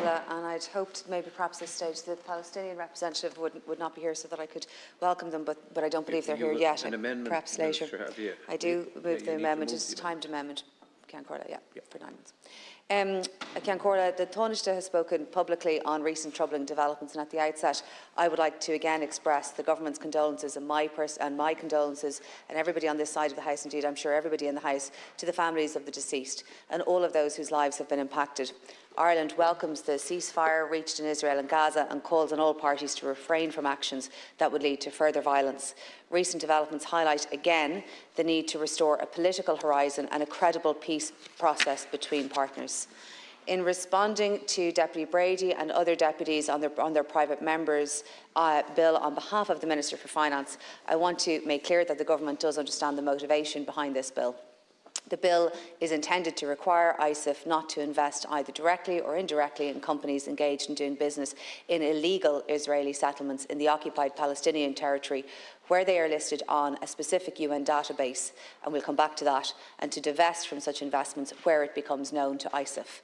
Nicola, and I'd hoped maybe perhaps at this stage the Palestinian representative would not be here so that I could welcome them, but I don't believe they're here yet. An amendment, perhaps later. Minister, have you? I do move the amendment. It's a timed amendment. Ceann Comhairle, for 9 months. Ceann Comhairle, the Taoiseach has spoken publicly on recent troubling developments, and at the outset I would like to again express the government's condolences and my condolences and everybody on this side of the House, indeed I'm sure everybody in the House, to the families of the deceased and all of those whose lives have been impacted. Ireland welcomes the ceasefire reached in Israel and Gaza and calls on all parties to refrain from actions that would lead to further violence. Recent developments highlight again the need to restore a political horizon and a credible peace process between partners. In responding to Deputy Brady and other deputies on their private members' bill on behalf of the Minister for Finance, I want to make clear that the Government does understand the motivation behind this bill. The bill is intended to require ISIF not to invest either directly or indirectly in companies engaged in doing business in illegal Israeli settlements in the occupied Palestinian territory where they are listed on a specific UN database, and we'll come back to that, and to divest from such investments where it becomes known to ISIF.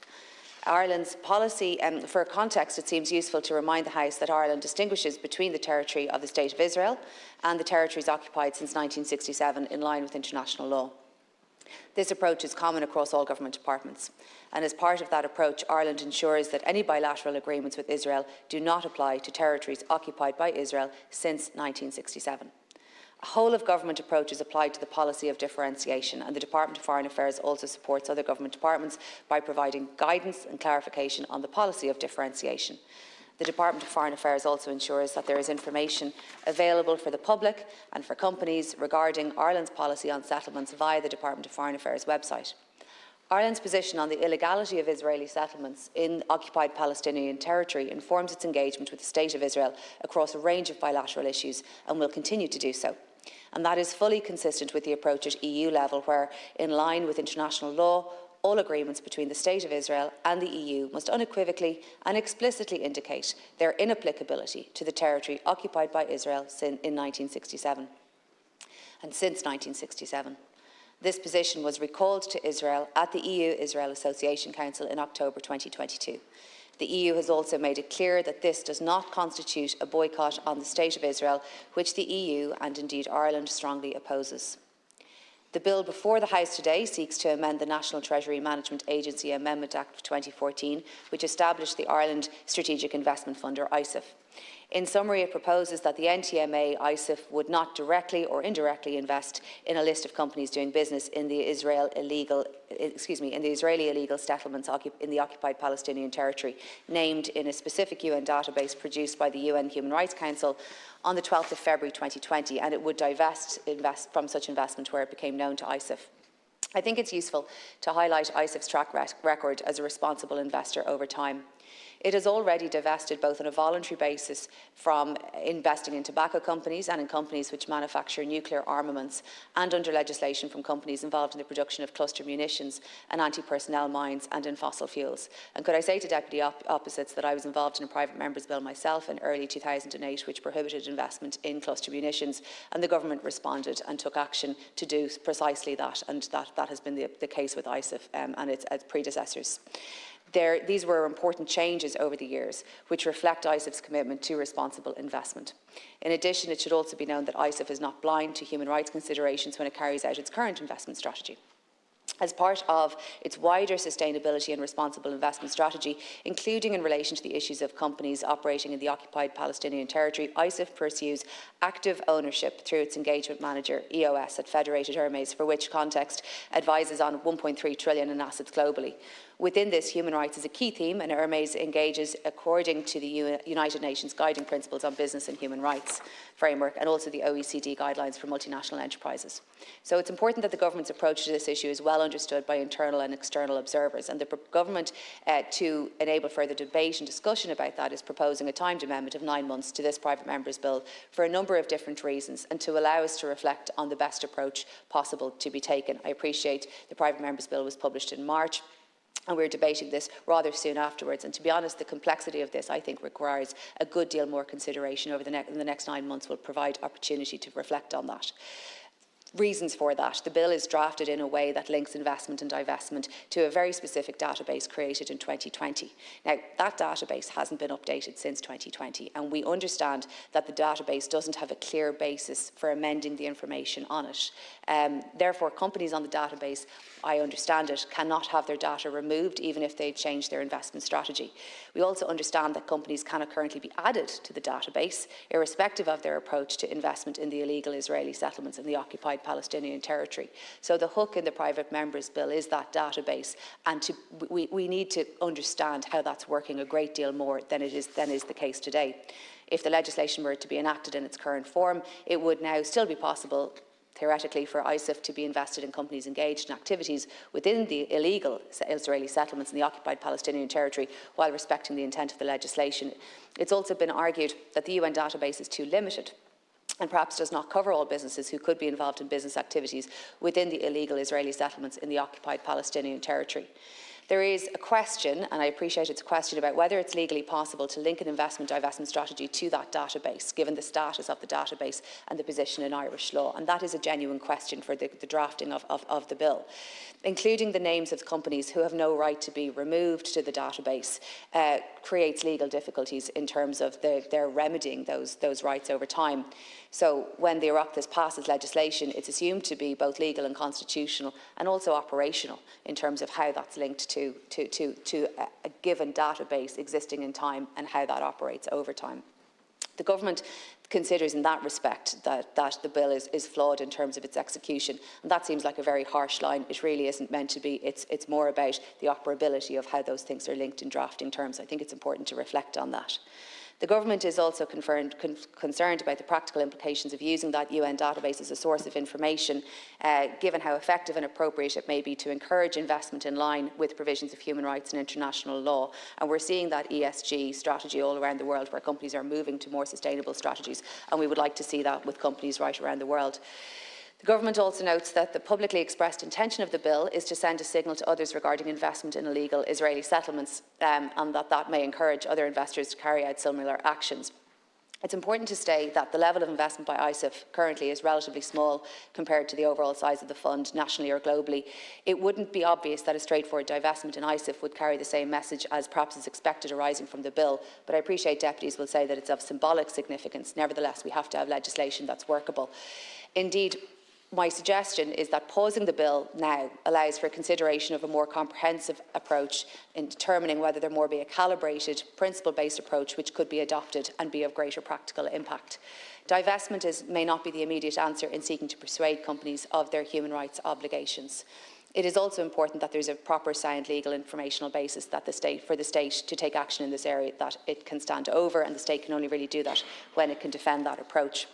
Ireland's policy, for context, it seems useful to remind the House that Ireland distinguishes between the territory of the State of Israel and the territories occupied since 1967 in line with international law. This approach is common across all government departments, and as part of that approach, Ireland ensures that any bilateral agreements with Israel do not apply to territories occupied by Israel since 1967. A whole-of-government approach is applied to the policy of differentiation, and the Department of Foreign Affairs also supports other government departments by providing guidance and clarification on the policy of differentiation. The Department of Foreign Affairs also ensures that there is information available for the public and for companies regarding Ireland's policy on settlements via the Department of Foreign Affairs website. Ireland's position on the illegality of Israeli settlements in occupied Palestinian territory informs its engagement with the State of Israel across a range of bilateral issues and will continue to do so. And that is fully consistent with the approach at EU level where, in line with international law, all agreements between the State of Israel and the EU must unequivocally and explicitly indicate their inapplicability to the territory occupied by Israel in 1967 and since 1967. This position was recalled to Israel at the EU-Israel Association Council in October 2022. The EU has also made it clear that this does not constitute a boycott on the State of Israel, which the EU and indeed Ireland strongly opposes. The bill before the House today seeks to amend the National Treasury Management Agency Amendment Act of 2014, which established the Ireland Strategic Investment Fund, or ISIF. In summary, it proposes that the NTMA ISIF would not directly or indirectly invest in a list of companies doing business in the Israeli illegal settlements in the occupied Palestinian territory, named in a specific UN database produced by the UN Human Rights Council on the 12th of February 2020, and it would divest from such investment where it became known to ISIF. I think it's useful to highlight ISIF's track record as a responsible investor over time. It has already divested both on a voluntary basis from investing in tobacco companies and in companies which manufacture nuclear armaments, and under legislation from companies involved in the production of cluster munitions and anti-personnel mines and in fossil fuels. And could I say to Deputy Opposites that I was involved in a private member's bill myself in early 2008 which prohibited investment in cluster munitions, and the government responded and took action to do precisely that, and that has been the case with ISIF and its predecessors. These were important changes over the years, which reflect ISIF's commitment to responsible investment. In addition, it should also be known that ISIF is not blind to human rights considerations when it carries out its current investment strategy. As part of its wider sustainability and responsible investment strategy, including in relation to the issues of companies operating in the occupied Palestinian territory, ISIF pursues active ownership through its engagement manager, EOS, at Federated Hermes, for which Context advises on 1.3 trillion in assets globally. Within this, human rights is a key theme, and Hermes engages according to the United Nations Guiding Principles on Business and Human Rights framework, and also the OECD guidelines for multinational enterprises. So it's important that the government's approach to this issue is well understood by internal and external observers, and the government, to enable further debate and discussion about that, is proposing a timed amendment of 9 months to this private member's bill for a number of different reasons, and to allow us to reflect on the best approach possible to be taken. I appreciate the private member's bill was published in March, and we're debating this rather soon afterwards. And to be honest, the complexity of this, I think, requires a good deal more consideration over the next 9 months. Will provide opportunity to reflect on that. reasons for that. The bill is drafted in a way that links investment and divestment to a very specific database created in 2020. Now, that database hasn't been updated since 2020, and we understand that the database doesn't have a clear basis for amending the information on it. Therefore, companies on the database, I understand it, cannot have their data removed even if they've changed their investment strategy. We also understand that companies cannot currently be added to the database, irrespective of their approach to investment in the illegal Israeli settlements in the occupied Palestinian territory. So the hook in the private members bill is that database, and we need to understand how that's working a great deal more than is the case today. If the legislation were to be enacted in its current form, it would now still be possible, theoretically, for ISIF to be invested in companies engaged in activities within the illegal Israeli settlements in the occupied Palestinian territory while respecting the intent of the legislation. It's also been argued that the UN database is too limited and perhaps does not cover all businesses who could be involved in business activities within the illegal Israeli settlements in the occupied Palestinian territory. There is a question, and I appreciate it's a question, about whether it's legally possible to link an investment divestment strategy to that database, given the status of the database and the position in Irish law. And that is a genuine question for the drafting of the bill. Including the names of companies who have no right to be removed to the database creates legal difficulties in terms of their remedying those rights over time. So when the Oireachtas passes legislation, it's assumed to be both legal and constitutional, and also operational in terms of how that's linked to a given database existing in time and how that operates over time. The government considers in that respect that the bill is flawed in terms of its execution, and that seems like a very harsh line. It really isn't meant to be. It's more about the operability of how those things are linked in drafting terms. I think it's important to reflect on that. The government is also concerned about the practical implications of using that UN database as a source of information, given how effective and appropriate it may be to encourage investment in line with provisions of human rights and international law. And we're seeing that ESG strategy all around the world, where companies are moving to more sustainable strategies, and we would like to see that with companies right around the world. The government also notes that the publicly expressed intention of the bill is to send a signal to others regarding investment in illegal Israeli settlements, and that may encourage other investors to carry out similar actions. It's important to state that the level of investment by ISIF currently is relatively small compared to the overall size of the fund, nationally or globally. It wouldn't be obvious that a straightforward divestment in ISIF would carry the same message as perhaps is expected arising from the bill, but I appreciate deputies will say that it's of symbolic significance. Nevertheless, we have to have legislation that's workable. Indeed, my suggestion is that pausing the bill now allows for consideration of a more comprehensive approach in determining whether there more be a calibrated, principle-based approach which could be adopted and be of greater practical impact. Divestment may not be the immediate answer in seeking to persuade companies of their human rights obligations. It is also important that there is a proper sound legal informational basis that for the state to take action in this area that it can stand over, and the state can only really do that when it can defend that approach.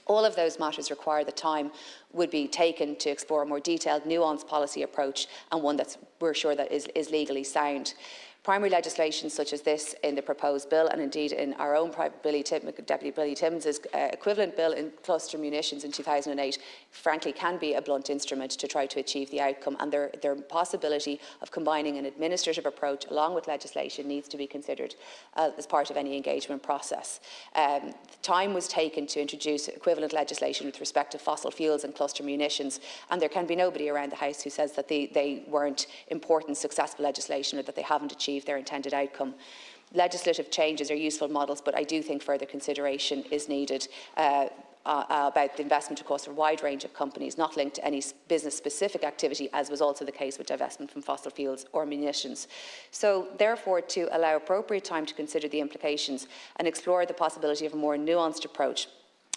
All of those matters require that time would be taken to explore a more detailed, nuanced policy approach, and one that we're sure that is legally sound. Primary legislation such as this in the proposed bill, and indeed in our own Deputy Billy Timmins' equivalent bill in cluster munitions in 2008, frankly can be a blunt instrument to try to achieve the outcome, and their possibility of combining an administrative approach along with legislation needs to be considered as part of any engagement process. Time was taken to introduce equivalent legislation with respect to fossil fuels and cluster munitions, and there can be nobody around the House who says that they weren't important, successful legislation, or that they haven't achieved their intended outcome. Legislative changes are useful models, but I do think further consideration is needed about the investment across a wide range of companies, not linked to any business-specific activity, as was also the case with divestment from fossil fuels or munitions. So, therefore, to allow appropriate time to consider the implications and explore the possibility of a more nuanced approach,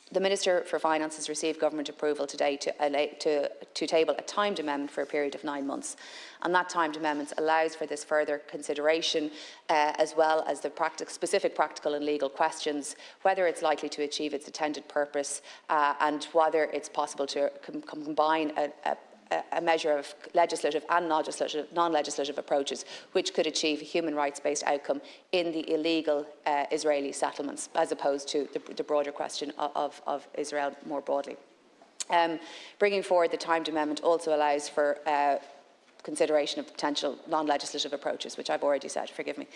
the Minister for Finance has received government approval today to table a timed amendment for a period of 9 months. And that timed amendment allows for this further consideration, as well as the specific practical and legal questions, whether it's likely to achieve its intended purpose, and whether it's possible to combine a measure of legislative and non-legislative approaches which could achieve a human rights-based outcome in the illegal Israeli settlements, as opposed to the broader question of Israel more broadly. Bringing forward the timed amendment also allows for consideration of potential non-legislative approaches, which I've already said, forgive me.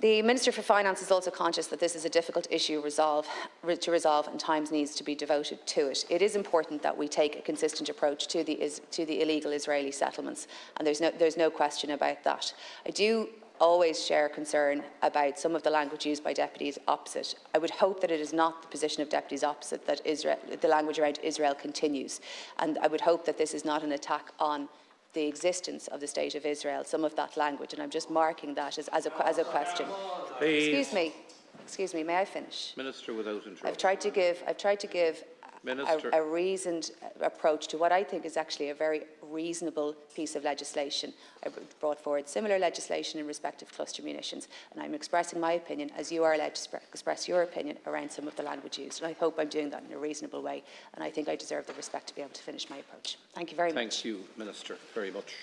The Minister for Finance is also conscious that this is a difficult issue to resolve and time needs to be devoted to it. It is important that we take a consistent approach to the illegal Israeli settlements, and there's no question about that. I do always share concern about some of the language used by deputies opposite. I would hope that it is not the position of deputies opposite that the language around Israel continues, and I would hope that this is not an attack on the existence of the State of Israel, some of that language, and I'm just marking that as a question. Please. Excuse me, may I finish? Minister, without interruption. I've tried to give a reasoned approach to what I think is actually a very reasonable piece of legislation. I brought forward similar legislation in respect of cluster munitions, and I'm expressing my opinion as you are allowed to express your opinion around some of the language used. And I hope I'm doing that in a reasonable way, and I think I deserve the respect to be able to finish my approach. Thank you very much. Thank you, Minister, very much.